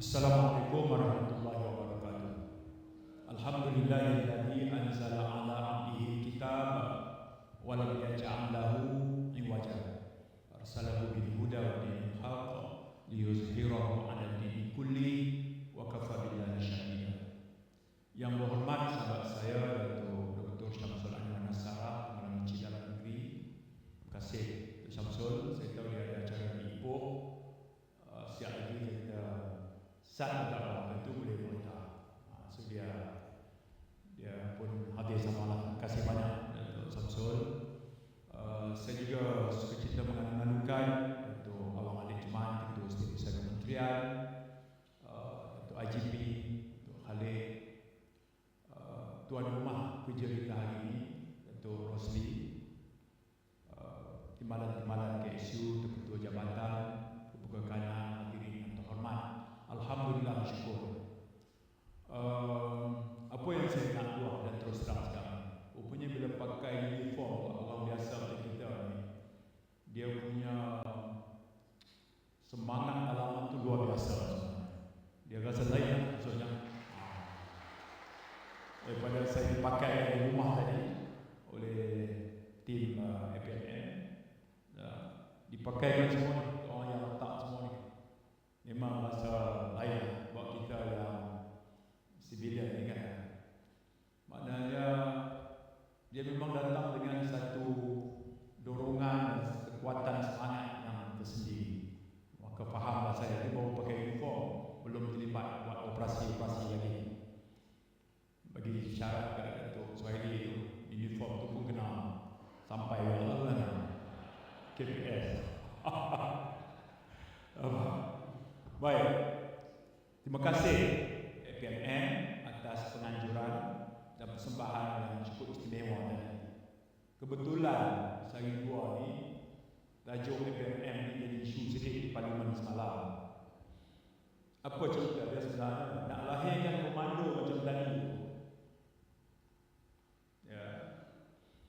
Assalamualaikum warahmatullahi wabarakatuh. Alhamdulillahilladzi anzala 'ala 'abdihi kitaba wa lam yaj'al lahu 'iwaja. Arsalahu bil huda wa dinil haqq liyuzhirahu 'ala dini kulli wa kafa billahi syahida. Yang berhormat sahabat saya Dato' Dr. Syamsul Anwar Nasara, Kepala Menteri Dalam Negeri. Terima kasih Dr. Syamsul. Saya tahu dia ada acara di Ipoh. Siap lagi kita saat dakwah tentu boleh berita. So dia pun hadir sama lah. Terima kasih banyak Dato' Syamsul. Saya juga suka cita mengalu-alukan untuk Awang Adik Jemaat, Ketua Setiausaha Kementerian, Dato' IGP, Dato' Khalid, Tuan Rumah kerja kita hari ini, Dato' Rosli, Timbalan-timbalan KSU, Ketua Jabatan, Ketua Kanan, hadirin yang terhormat. Alhamdulillah, syukur. Apa yang saya nak buat dan terus terang sekarang, rupanya bila pakai uniform orang biasa macam kita ni, dia punya semangat alamat tu luar biasa sebenarnya. Dia rasa lain maksudnya. Daripada saya dipakai di rumah tadi oleh tim APNM, dipakaikan semua ni, orang yang letak semua ni. Memang rasa lain buat kita yang civilian ni kan. Maknanya dia memang datang dengan satu dorongan dan kekuatan semangat yang tersendiri. Maka fahamlah saya, dia baru pakai uniform, belum terlibat buat operasi-operasi lagi. Bagi syarat kat Datuk Suhaili itu, uniform tu pun kena sampai mana KPS. Baik, terima kasih APNM atas penganjuran dan persembahan yang cukup istimewa tadi. Kebetulan saya dua ni tajuk APNM ni jadi isu sedikit di Parlimen semalam. Apa cerita dia sebenarnya? Nak lahirkan komando macam tadi. Ya,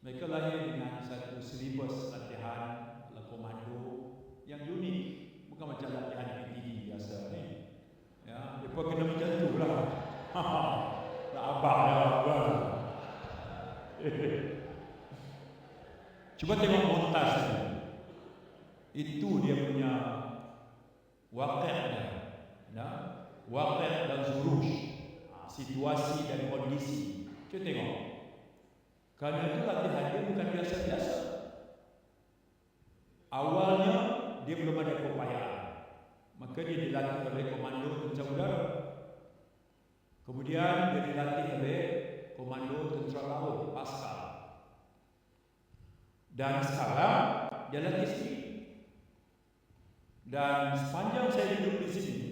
mereka lahir dengan satu silibus latihan komando yang unik, bukan macam latihan PTD biasa ni. Ya, depa kena macam tu lah. Tak abang dah abang. Cuba tengok montas ni. Itu dia punya waqi' dia. Ya, waqi' dan zurush. Situasi dan kondisi. Cuba tengok. Kerana itu latihan dia bukan biasa-biasa. Awalnya dia belum ada keupayaan, maka dia dilatih oleh Komando Tentera Udara. Kemudian dia dilatih oleh Komando Tentera Laut Paskal. Dan sekarang dia latih sendiri. Dan sepanjang saya hidup di sini,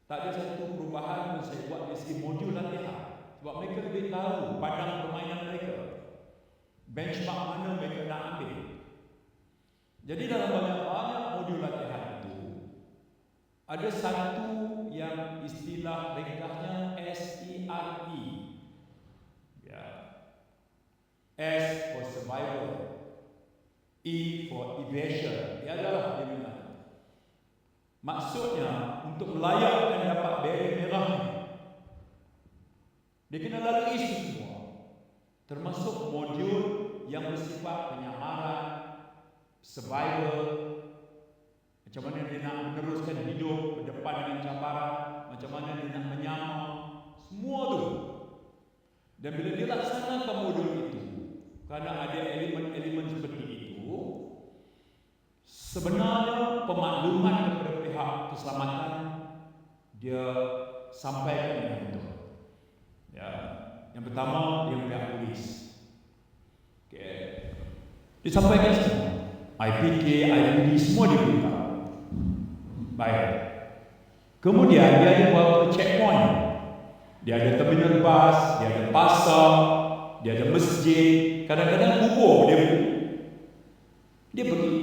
tak ada satu perubahan yang saya buat dari segi modul latihan. Sebab mereka lebih tahu padang permainan mereka, benchmark mana mereka nak ambil. Jadi dalam banyak modul latihan itu ada satu yang istilah ringkasnya SERE. Ya. S for survival, E for evasion. Dia adalah dia bilang. Maksudnya untuk melayakkan dapat beret merah ni, dia kena lalui itu semua. Termasuk modul yang bersifat penyamaran, survival, macam mana dia nak meneruskan hidup berdepan dengan cabaran, macam mana dia nak menyamar, semua tu. Dan bila dia laksanakan modul itu, kerana ada elemen-elemen seperti itu, sebenarnya pemakluman kepada pihak keselamatan dia sampaikan dengan betul. Ya, yang pertama dia pihak polis. Okay. Disampaikan semua. IPK, IPD semua diberitahu. Baik. Kemudian dia ada beberapa checkpoint. Dia ada terminal bas, dia ada pasar, dia ada masjid, kadang-kadang kubur dia pergi.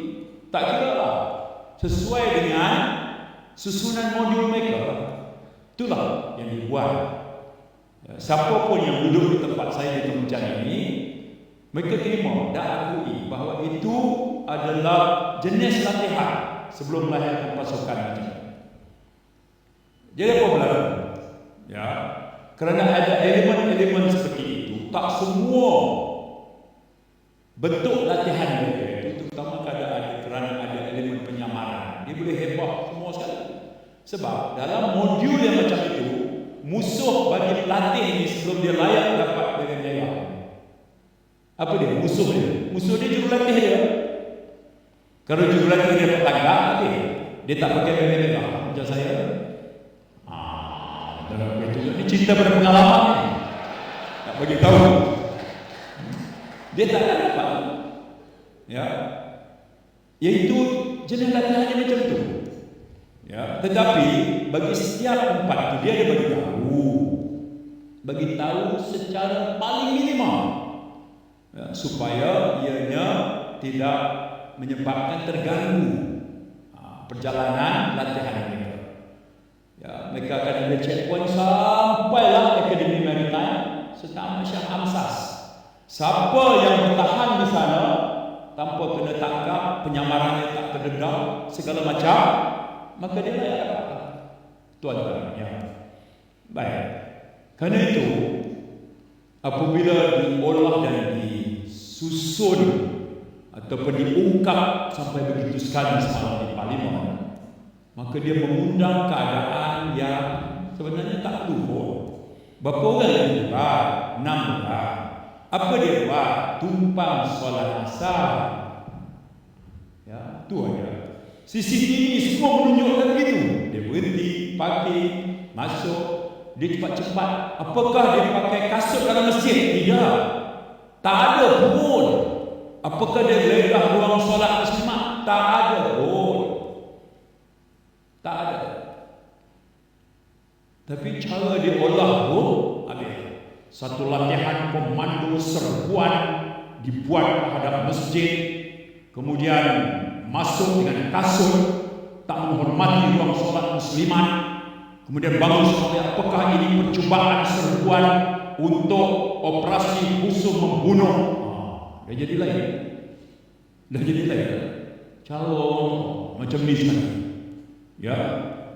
Tak kira lah. Sesuai dengan susunan modul mereka, itulah yang dibuat. Siapa pun yang duduk di tempat saya di Kementerian ini, mereka terima dan akui bahawa itu adalah jenis latihan sebelum melahirkan pasukan itu. Jadi apa berlaku? Ya, kerana ada elemen-elemen seperti itu, tak semua bentuk latihan mereka itu, terutama kerana ada elemen penyamaran, dia boleh hebah semua sekali. Sebab dalam modul yang macam itu, musuh bagi pelatih ini sebelum dia layak dapat dengan jaya. Apa dia? Musuh dia. Musuh dia jurulatih dia. Kalau jurulatih dia pelanggar, dia tak pakai bela-bela macam saya. Dalam itu ini cinta pada pengalaman ni. Tak bagi tahu. Dia tak dapat. Ya. Iaitu jenis latihannya macam tu. Ya, tetapi bagi setiap tempat itu dia ada bagi tahu secara paling minimal, ya, supaya ianya tidak menyebabkan terganggu perjalanan latihan mereka. Ya, mereka akan ada checkpoint sampailah Akademi Maritime Serta Syah Hamsas. Siapa yang bertahan di sana tanpa kena tangkap, penyamarannya tak terdedah, segala macam, maka dia layak dapat tuan-tuan. Ya. Baik. Kerana itu, apabila diolah dan disusun ataupun diungkap sampai begitu sekali semalam di Parlimen, maka dia mengundang keadaan yang sebenarnya tak perlu. Berapa orang yang buat? 6 orang. Apa dia buat? Tumpang solat asar. Ya, tu aja. CCTV semua menunjukkan begitu. Dia berhenti, parking, masuk, dia cepat-cepat. Apakah dia pakai kasut dalam masjid? Tidak. Tak ada pun. Apakah dia geledah ruang solat Jumaat? Tak ada pun. Tak ada. Tapi cara dia olah tu habis. Satu latihan komando serbuan dibuat terhadap masjid, kemudian masuk dengan kasut, tak menghormati ruang solat muslimat, kemudian bangun supaya apakah ini percubaan serbuan untuk operasi musuh membunuh. Dah jadi lain. Calon macam ni sekarang. Ya,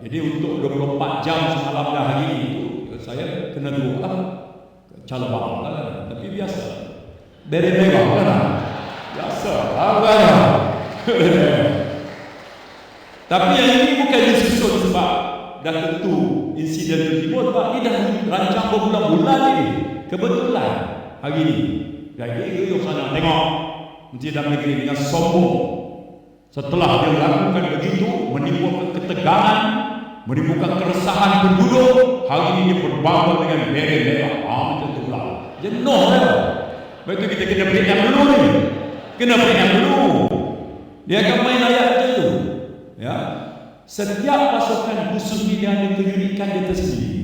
jadi untuk 24 jam semalam dah hari ini itu saya kena doa calon lah, tapi biasa. Beri-beri lah. Biasa. Tapi yang ini bukan disusun sebab dah tentu insiden itu timbul, sebab ini dah rancang berbulan-bulan ini. Kebetulan hari ini jadi yuk sana tengok Menteri Dalam Negeri dengan sombong. Setelah dia melakukan begitu, menimbulkan ketegangan, menimbulkan keresahan penduduk, hari ini dia berbangga dengan bela-bela. Macam tu pula. Jenuh dah. Lepas itu kita kena preamp dulu ni. Kena preamp dulu. Dia akan main ayat macam tu. Ya. Setiap pasukan musuh ni dia ada keunikan dia tersendiri.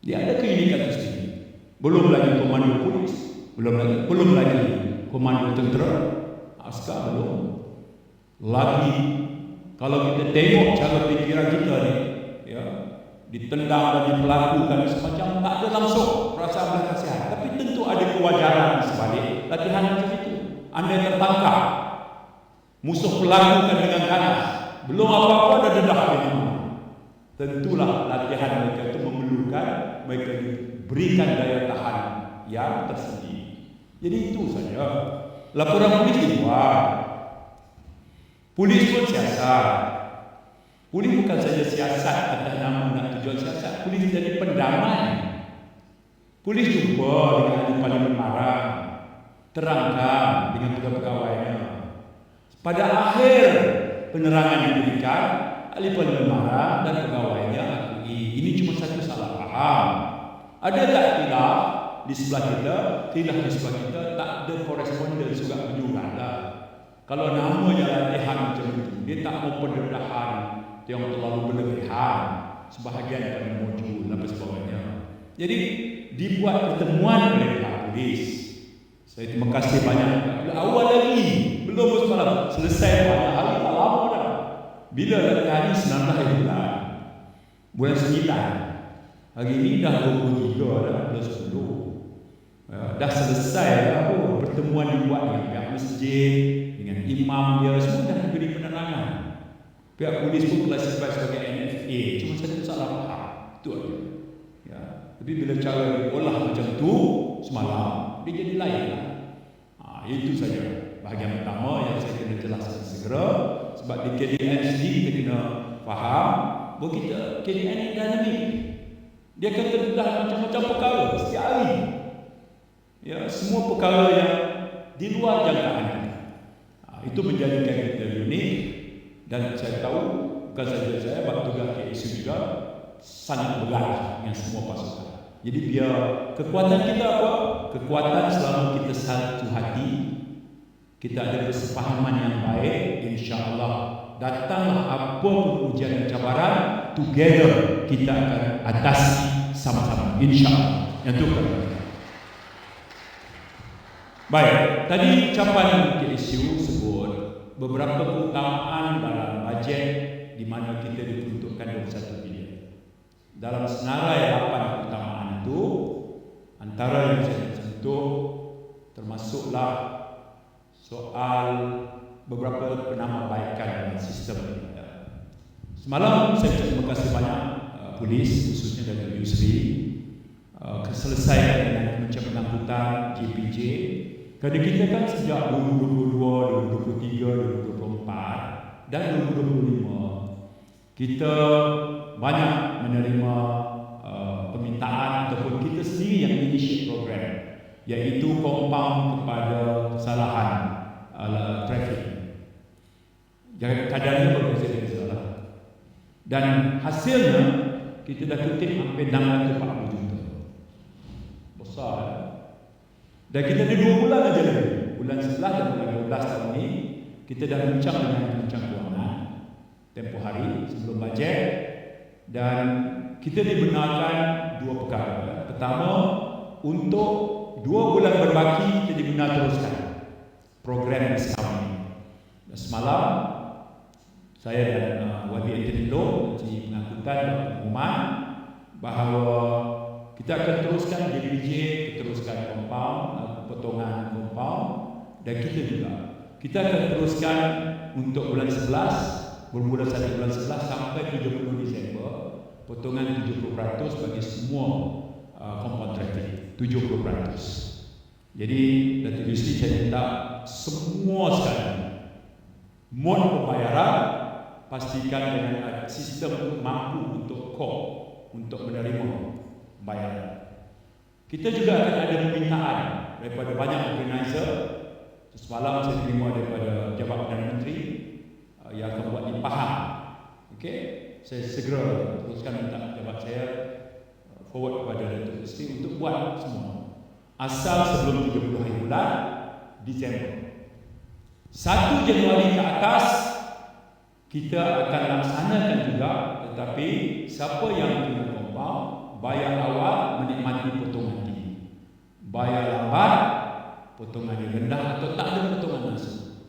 Dia ada keunikan tersendiri. Belum lagi komando polis, belum lagi komando tentera, askar belum. Lagi kalau kita tengok cara fikiran kita ni, ya, ditendang dan diperlakukan semacam tak ada langsung perasaan belas kasihan, tapi tentu ada kewajaran sebalik latihan macam itu. Anda tertangkap, musuh perlakukan dengan ganas, belum apa-apa dah dedah dia. Tentulah latihan mereka itu memerlukan mereka diberikan daya tahan yang tersendiri. Jadi itu saja. Laporan polis dibuat. Polis pun siasat. Polis bukan saja siasat atas nama nak tujuan siasat. Polis jadi pendamai. Polis jumpa dengan ahli Parlimen Marang, terangkan dengan pegawai-pegawainya. Pada akhir penerangan yang diberikan, ahli Parlimen Marang dan pegawainya akui ini cuma satu salah faham. Ada tak khilaf di sebelah kita, khilaf di sebelah kita, tak ada koresponden juga menyurat lah. Kalau namanya latihan macam itu, dia tak mau pendedahan yang terlalu berlebihan, sebahagian daripada modul dan sebagainya. Jadi dibuat pertemuan oleh pihak polis. Saya terima kasih banyak. Awal lagi, belum semalam, selesai banyak hari, tak lama dah. Bila latihan ini 19 bulan 9. Hari ini dah 23 dah, bulan 10. Dah selesai dah pun. Pertemuan dibuat dengan pihak masjid, dengan imam dia, semua dah diberi penerangan. Pihak polis pun klasifikasi sebagai NFA. Cuma satu salah Itu aja. Ya. Tapi bila cara diolah macam tu semalam, dia jadi lain lah. Itu saja bahagian pertama yang saya kena jelaskan segera. Sebab di KDN sendiri kita kena faham bahawa kita KDN ini dinamik. Dia akan terdedah macam-macam perkara setiap hari. Ya, semua perkara yang di luar jangkaan kita. Itu menjadikan kita unik. Dan saya tahu bukan saja saya, tugas KSU juga sangat berat dengan semua pasukan. Jadi biar kekuatan kita apa? Kekuatan selama kita satu hati, kita ada kesepahaman yang baik, insya-Allah datanglah apa pun ujian dan cabaran, together kita akan atasi sama-sama, insya-Allah. Yang itu kan. Baik, tadi ucapan KSU sebut beberapa keutamaan dalam bajet di mana kita diperuntukkan 21 bilion. Dalam senarai 8 keutamaan itu, antara yang saya sentuh termasuklah soal beberapa penambahbaikan dalam sistem ini. Semalam saya terima kasih banyak polis, khususnya dari Yusri, selesai dengan Kementerian Pengangkutan JPJ. Kerana kita kan sejak 2022, 2023, 2024 dan 2025 kita banyak menerima permintaan ataupun kita sendiri yang initiate program, iaitu compound kepada kesalahan trafik. Kadarnya berbeza-beza. Dan hasilnya kita dah kutip hampir 640 juta. Besar. Dan kita ada 2 bulan aja lagi. Bulan 11 dan bulan 12 tahun ini kita dah bincang dengan Kementerian Kewangan tempoh hari sebelum bajet, dan kita dibenarkan 2 perkara. Pertama, untuk 2 bulan berbaki kita dibenar teruskan program diskaun ini. Dan semalam saya dan Wadi Anthony Loh, Menteri Pengangkutan dan Pengumuman, bahawa kita akan teruskan JPJ, teruskan compound, potongan compound, dan kita akan teruskan untuk bulan 11, bermula 1 bulan 11 sampai 30 Disember, potongan 70% bagi semua compound traffic, 70%. Jadi Datuk Yusri saya minta semua sekali mod pembayaran pastikan dengan sistem mampu untuk untuk menerima bayaran. Kita juga akan ada permintaan daripada banyak organizer. Semalam saya terima daripada Jabat Perdana Menteri yang akan buat dipaham. Okey, saya segera teruskan minta jabat saya forward kepada Datuk Seri untuk buat semua. Asal sebelum 30 hari bulan Disember. 1 Januari ke atas kita akan laksanakan juga, tetapi siapa yang punya compound bayar awal menikmati potongan tinggi. Bayar lambat potongan yang rendah atau tak ada potongan langsung.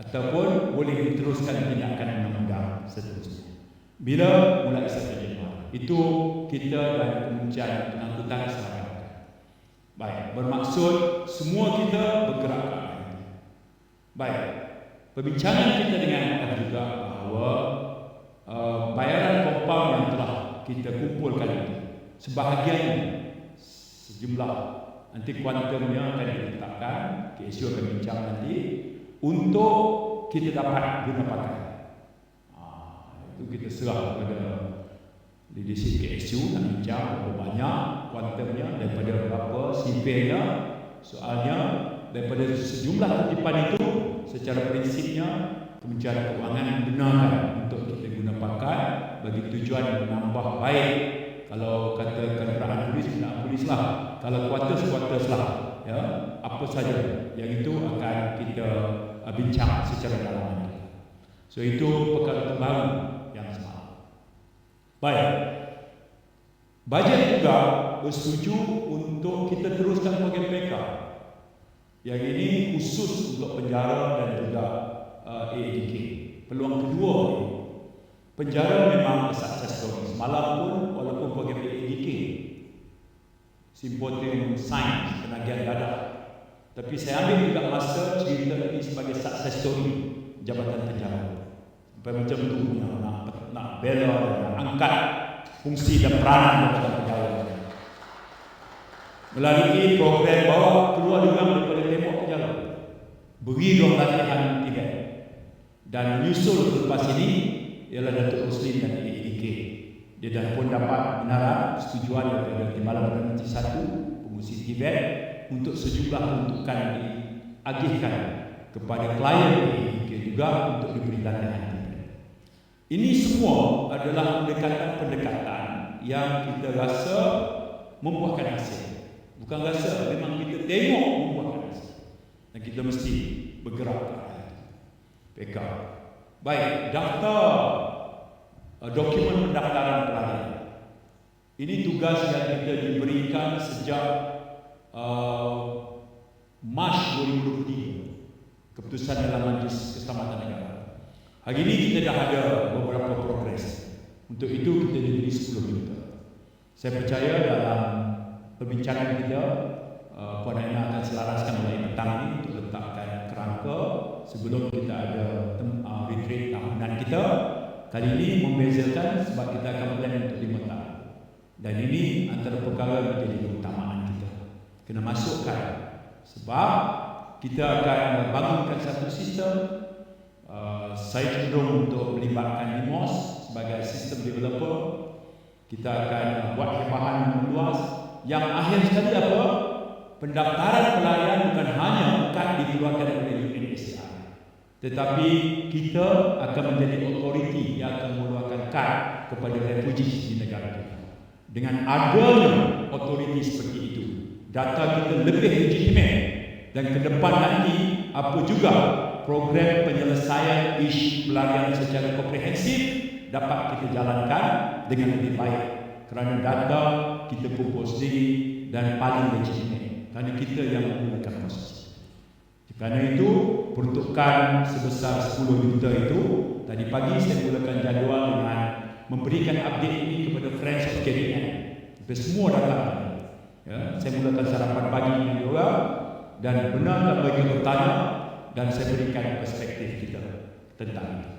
Ataupun boleh diteruskan tindakan undang-undang seterusnya. Bila mulai 1 Januari. Itu kita dan Kementerian Pengangkutan sepakat. Baik, bermaksud semua kita bergerak ke arah ini. Baik, perbincangan kita dengan anda juga bahawa bayaran compound yang telah kita kumpulkan itu, sebahagian sejumlah nanti kuantumnya akan diletakkan, KSU akan bincang nanti untuk kita dapat guna pakai. Itu kita serah kepada leadership KSU dan bincang berapa banyak kuantumnya, daripada berapa sipirnya. Soalnya daripada sejumlah kutipan itu, secara prinsipnya Kementerian Kewangan membenarkan untuk kita guna pakai bagi tujuan menambah baik. Kalau kata kenderaan polis, kenderaan polis lah. Kalau kuartus lah. Ya, apa saja yang itu akan kita bincang secara dalam. So itu perkara terbaru yang semalam. Baik. Bajet juga bersetuju untuk kita teruskan program PK. Yang ini khusus untuk penjara dan juga AADK. Peluang kedua ini, penjara memang sukses story. Semalam pun walaupun program AADK, Simposium Sains Penagihan Dadah, tapi saya ambil juga masa cerita ini sebagai sukses story Jabatan Penjara. Sampai macam tu nak bela, nak angkat fungsi dan peranan dalam pegawai. Melalui program bawa keluar juga daripada tembok pegawai, beri dong latihan Tibet, dan menyusul selepas ini ialah Datuk Roslin dan ADK. Dia dah pun dapat benaran persetujuan daripada Timbalan Perdana Menteri 1 Pengurusi Tibet untuk sejumlah peruntukan diagihkan kepada klien ADK juga untuk diberi latihan. Ini semua adalah pendekatan yang kita rasa membuahkan hasil. Bukan rasa, memang kita tengok membuahkan hasil. Dan kita mesti bergerak ke arah itu. PK. Baik, daftar dokumen pendaftaran pelarian. Ini tugas yang kita diberikan sejak Mac 2023, keputusan dalam Majlis Keselamatan Negara. Hari ini kita dah ada beberapa progres. Untuk itu kita diberi 10 juta. Saya percaya dalam perbincangan kita, Puan Aina akan selaraskan mulai petang ini untuk letakkan kerangka sebelum kita ada retreat tahunan kita. Kali ini membezakan sebab kita akan plan untuk 5 tahun. Dan ini antara perkara yang menjadi keutamaan kita. Kena masukkan. Sebab kita akan bangunkan satu sistem. Saya cenderung untuk melibatkan NIMOS sebagai sistem developer. Kita akan buat hembahan yang luas. Yang akhir sekali apa? Pendaftaran pelarian bukan hanya kad dikeluarkan oleh UNHCR, tetapi kita akan menjadi autoriti yang akan mengeluarkan kad kepada refugees di negara kita. Dengan adanya autoriti seperti itu, data kita lebih legitimate, dan ke depan nanti apa juga program penyelesaian isu pelarian secara komprehensif dapat kita jalankan dengan lebih baik, kerana data kita kumpul sendiri dan paling legitimate, kerana kita yang menggunakan proses. Kerana itu peruntukan sebesar 10 juta itu tadi pagi saya mulakan jadual dengan memberikan update ini kepada Friends of KBN. Semua datang. Ya, saya mulakan sarapan pagi dengan juga, dan benar mereka bertanya dan saya berikan perspektif kita tentang itu.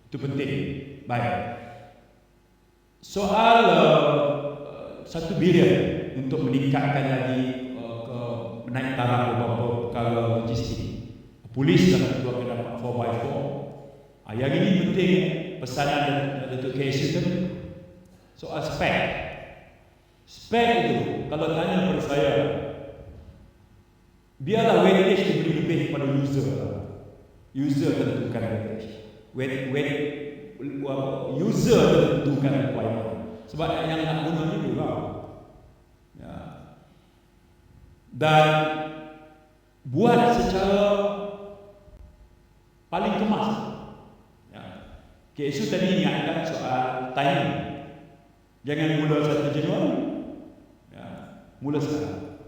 Itu penting. Baik. Soal 1 bilion untuk meningkatkan lagi menaik taraf beberapa perkara logistik. Polis dah keluarkan dapat 4x4. Yang ini penting pesanan Datuk KSU tadi. Soal spek. Spek itu kalau tanya kepada saya, biarlah weightage diberi lebih kepada user. User tentukan weightage. User tentukan requirement. Sebab yang nak guna ni juga. Ya. Dan buat secara paling kemas. Ya. KSU tadi ingatkan soal timing. Jangan mula 1 Januari. Ya. Mula sekarang.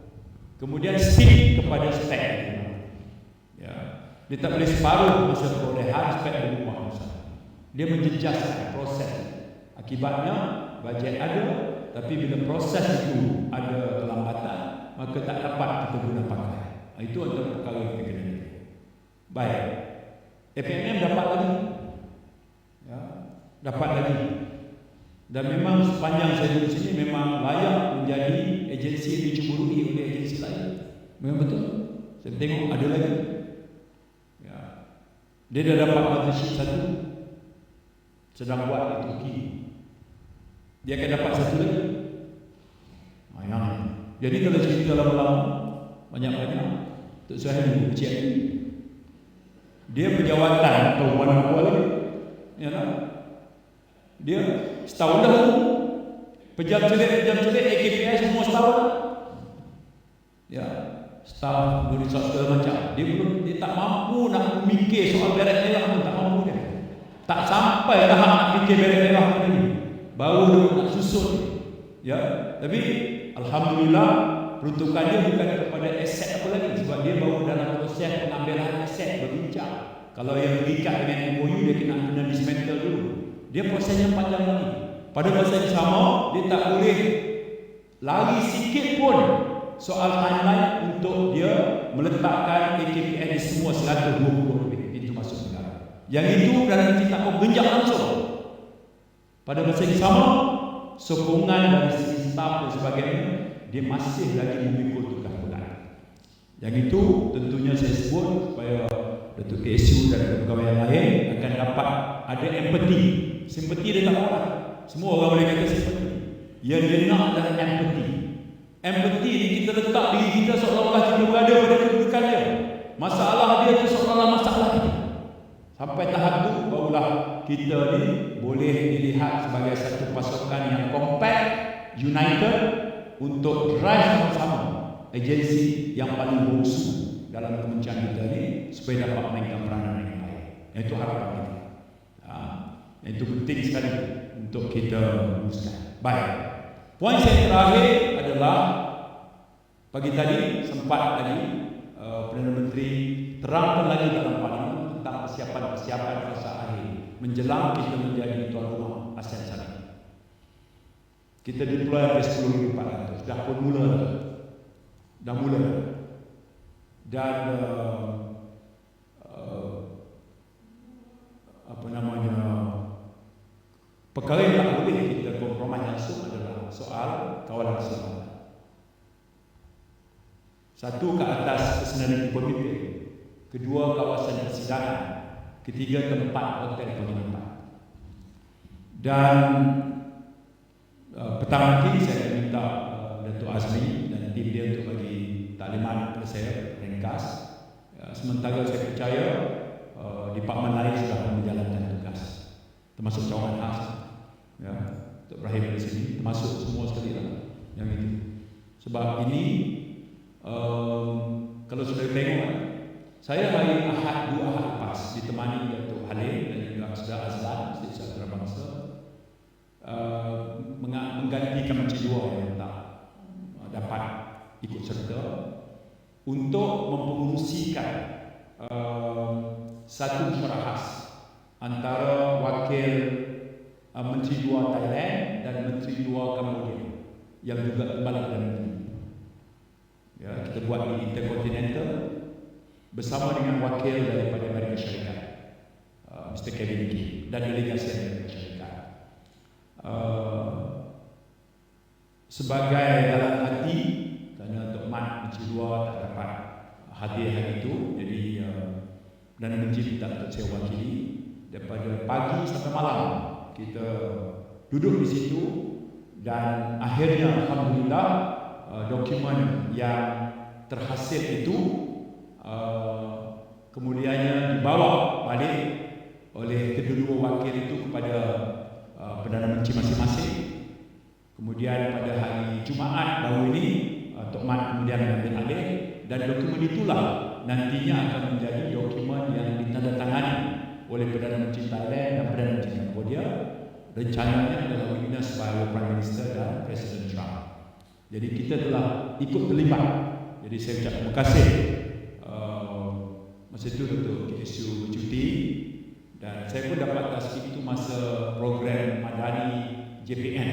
Kemudian stick kepada spek. Ya. Dia tak boleh separuh masa perolehan spek berubah masa. Dia menjejaskan proses. Akibatnya bajet ada, tapi bila proses itu ada kelambatan, maka tak dapat kita guna pakai. Itu antara perkara yang kita kena. Baik. FMM dapat lagi. Ya, dapat lagi. Dan memang sepanjang saya duduk sini memang layak menjadi agensi yang diceburui oleh agensi lain. Memang betul. Saya tengok ada lagi. Ya. Dia dah dapat partnership 1. Sedang buat di Turki. Dia akan dapat 1 lagi. Jadi kalau cerita lama-lama, banyak-banyak, Tok Suhaili kecil lagi. Dia penjawatan atau mana apa lagi. Ya tak? Dia setahun dah. Pejam celik AKPI semua setahun. Ya, setahun boleh segala macam. Dia tak mampu nak memikir soal beret merah pun tak mampu dia. Tak sampai dah nak fikir beret merah ni. Baru dia nak susun. Ya, tapi alhamdulillah peruntukannya bukan kepada aset apa lagi, sebab dia baru dalam proses pengambilan aset berbincang. Kalau yang terikat dengan MOU dia kena dismantle dulu. Dia prosesnya panjang lagi. Pada masa yang sama dia tak boleh lari sikit pun soal timeline untuk dia meletakkan AKPN di semua 120 lebih pintu masuk negara. Yang itu dalam kita akan genjak langsung. Pada masa yang sama, sokongan dari segi staf dan sebagainya, dia masih lagi memikul tugas berat. Yang itu tentunya saya sebut supaya Datuk KSU dan pegawai yang lain akan dapat ada empati. Simpati dia tak orang. Semua orang boleh kata simpati. Yang dia nak adalah empati. Empati ni kita letak diri kita seolah-olah kita berada pada kedudukan dia. Masalah dia itu seolah-olah masalah kita. Sampai tahap itu barulah kita ni boleh dilihat sebagai satu pasukan yang compact, united untuk drive sama-sama agensi yang paling bongsu dalam kementerian kita ni supaya dapat mainkan peranan yang baik. Itu harapan kita. Itu penting sekali untuk kita uruskan. Baik. Poin saya terakhir adalah pagi tadi sempat tadi Perdana Menteri terangkan lagi dalam parlimen tentang persiapan fasa akhir menjelang kita menjadi tuan rumah ASEAN sana. Kita deploy sampai 10,400 dah pun mula dan perkara yang tak boleh kita kompromi langsung adalah soal kawalan keselamatan. Satu, ke atas personaliti pemimpin. Kedua, kawasan persidangan. Ketiga, tempat hotel penginapan. Dan petang nanti saya minta Datuk Azmi dan tim dia untuk bagi taklimat kepada saya ringkas. Sementara saya percaya departmen lain sudah menjalankan tugas, termasuk cawangan khas Dr. Ibrahim di sini, termasuk semua sekali lah yang itu. Sebab ini kalau sudah tengok, saya hari Ahad 2 Ahad lepas ditemani Datuk Halim dan juga Saudara Azlan, Setiausaha Antarabangsa, menggantikan Menteri Luar yang tak dapat ikut serta untuk mempengurusikan satu musyawarah antara wakil Menteri Luar Thailand dan Menteri Luar Cambodia yang juga kembali Perdana Menteri. Ya, kita buat di Intercontinental bersama dengan wakil daripada Amerika Syarikat, Mr. Kevin King, dan delegasi Amerika Syarikat. Sebagai dalam hati, kerana Tok Mat Menteri Luar tak dapat hadir hari itu, jadi Perdana Menteri minta untuk saya wakili. Daripada pagi sampai malam kita duduk di situ dan akhirnya alhamdulillah dokumen yang terhasil itu kemudiannya dibawa balik oleh kedua wakil itu kepada Perdana Menteri masing-masing. Kemudian pada hari Jumaat baru ini Tok Mat kemudian mengambil alih, dan dokumen itulah nantinya akan menjadi dokumen yang ditandatangani oleh Perdana Menteri Thailand dan Perdana Menteri Cambodia. Rencananya adalah witness by Prime Minister dan Presiden Trump. Jadi kita telah ikut terlibat. Jadi saya ucap terima kasih. Masa itu Datuk KSU bercuti dan saya pun dapat tasbih itu masa program Madani JPN.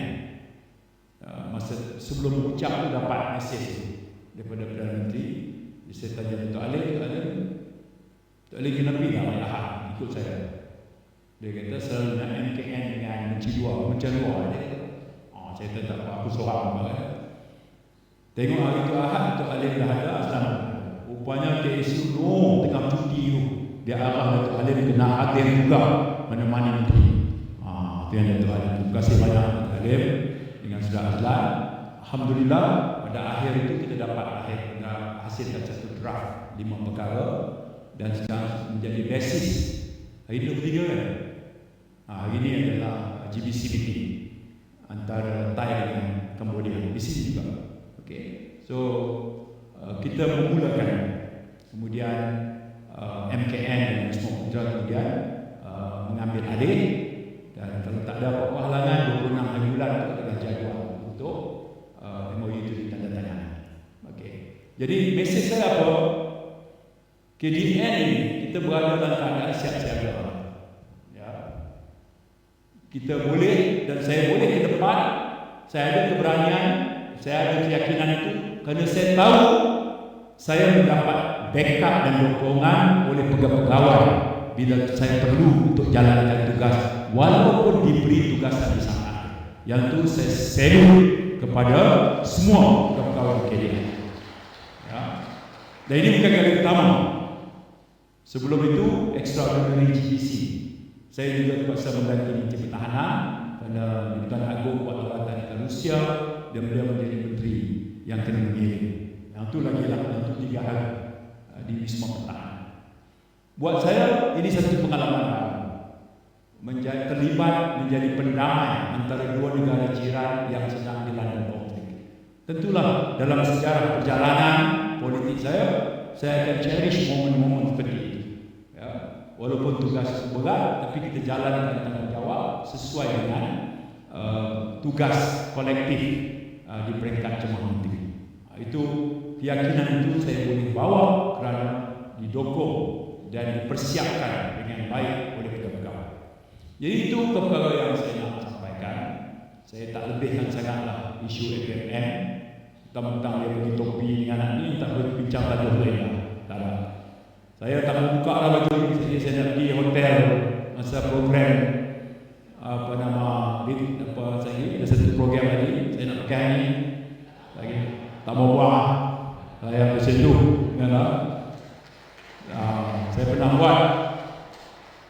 Masa sebelum ucap tu dapat mesej daripada Perdana Menteri. Jadi saya tanya Datuk Alim kenapa tak main Ahad ikut saya? Dia kata selalu nak MKN dengan Menteri Luar dia. Saya tak tahu aku seorang tengok hari tu Ahad Datuk Alim dah ada asal. Rupanya KSU tengah cuti tu. Dia arah Datuk Alim kena hadir juga menemani Menteri. Itu yang Datuk Alim. Terima kasih banyak Datuk Alim dengan Saudara Azlan. Alhamdulillah pada akhir itu kita dapat hasilkan satu draft 5 perkara dan sekarang menjadi basis. Hari ini 23 kan? Hari ini adalah GBC meeting antara Thai dengan Cambodia di sini juga. Okay. So kita memulakan, kemudian MKN dan semua putra kemudian mengambil alih, dan kalau tak ada apa-apa halangan 26 hari bulan itu adalah jadual untuk MOU itu ditandatangani. Okay. Jadi mesej saya apa? KDN ini kita berada dalam keadaan siap-siaga. Ya. Kita boleh dan saya boleh ke depan. Saya ada keberanian, saya ada keyakinan itu kerana saya tahu saya mendapat backup dan dukungan oleh pegawai bila saya perlu untuk jalankan tugas walaupun diberi tugasan di sana. Yang itu saya salute kepada semua kawan-kawan KDN. Ya. Dan ini bukan kali pertama. Sebelum itu Extraordinary GBC, saya juga terpaksa mengganti Menteri Pertahanan kerana Tuan Agong buat lawatan ke Rusia dan beliau menjadi menteri yang kena mengirim. Yang itu lagi lah, yang itu 3 hari di Wisma Pertahanan. Buat saya ini satu pengalaman terlibat menjadi pendamai antara dua negara jiran yang sedang dilanda konflik. Tentulah dalam sejarah perjalanan politik saya akan cherish momen-momen seperti itu. Ya, walaupun tugas berat, tapi kita jalankan tanggungjawab sesuai dengan tugas kolektif di peringkat jemaah menteri. Itu keyakinan itu saya boleh bawa kerana didukung dan dipersiapkan dengan baik oleh kawan-kawan. Jadi itu perkara yang saya nak sampaikan. Saya tak lebihkan sangatlah isu APMN. Tentang dia bagi topi dengan anak ni tak boleh bincang tajuk lain lah. Tak ada. Saya tak mau buka lah baju ni. Saya nak pergi hotel masa program ada satu program tadi. Saya nak pakai ni lagi. Tak mau buang. Saya bersentuh dengan saya pernah buat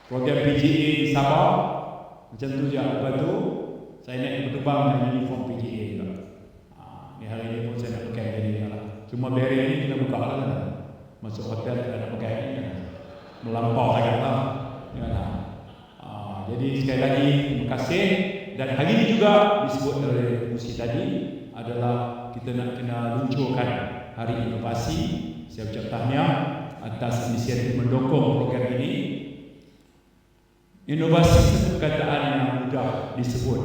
program PGA di Sabah macam tu je. Lepas tu saya naik berterbang dengan uniform PGA juga. Ni hari ni pun saya nak pakai jadi lah. Cuma beri ni kita buka lah kan. Masuk hotel kita nak pakai ni kan. Melampau sangat lah. Jadi sekali lagi terima kasih. Dan hari ini juga disebut oleh Musi tadi adalah kita nak kena luncurkan Hari Inovasi. Saya ucap tahniah atas inisiatif mendukung program ini. Inovasi satu perkataan yang mudah disebut,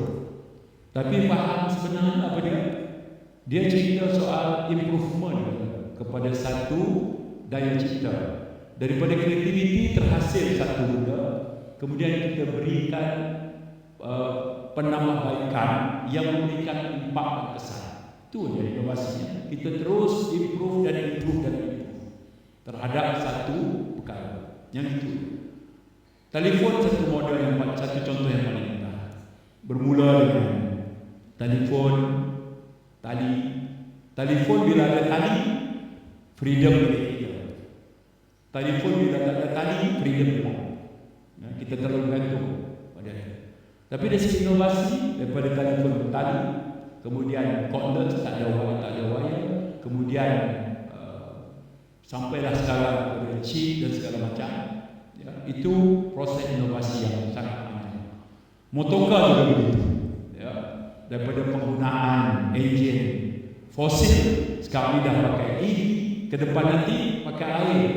tapi faham sebenarnya apa dia? Dia cerita soal improvement kepada satu daya cipta. Daripada kreativiti terhasil satu benda, kemudian kita berikan penambahbaikan yang memberikan impak dan kesan. Itu dia inovasinya. Kita terus improve terhadap satu perkara. Yang itu. Telefon satu model yang satu contoh yang paling mudah. Bermula dengan telefon tali. Telefon bila ada tali, freedom milik kita. Telefon bila tak ada tali, freedom hilang. Kita terlalu bergantung pada dia. Tapi dari segi inovasi, daripada telefon bertali, kemudian cordless, tak ada wire, kemudian sampailah sekarang kepada chip dan segala macam. Ya, itu proses inovasi yang sangat panjang. Motorcar juga begitu. Ya, daripada penggunaan enjin fosil, sekarang ini dah pakai EV, ke depan nanti pakai air.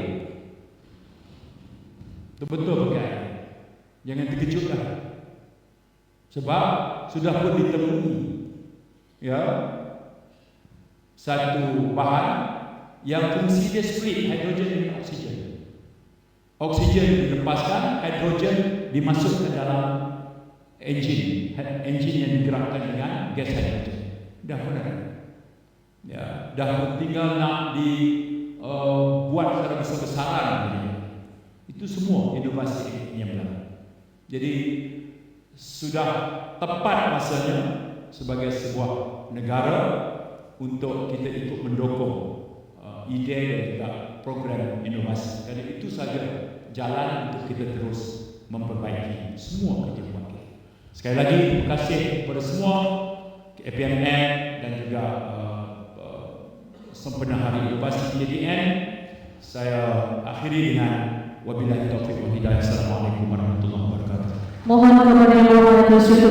Betul pakai air. Jangan terkejutlah. Sebab sudah pun ditemui ya satu bahan yang fungsi dia split hidrogen dan oksigen. Oksigen dilepaskan, hidrogen dimasukkan dalam enjin yang digerakkan dengan gas hidrogen. Dah pernah. Ya, dah tinggal nak buat secara besar-besaran. Itu semua inovasi yang berlaku. Jadi sudah tepat masanya sebagai sebuah negara untuk kita ikut mendukung ide dan juga program inovasi. Kerana itu saja jalan untuk kita terus memperbaiki semua kerja buat kita. Sekali lagi terima kasih kepada semua APMN dan juga sempena Hari Inovasi KDN. Saya akhiri dengan wabillahi taufiq wal hidayah. Assalamualaikum warahmatullahi wabarakatuh. Mohon kepada yang bersyukur.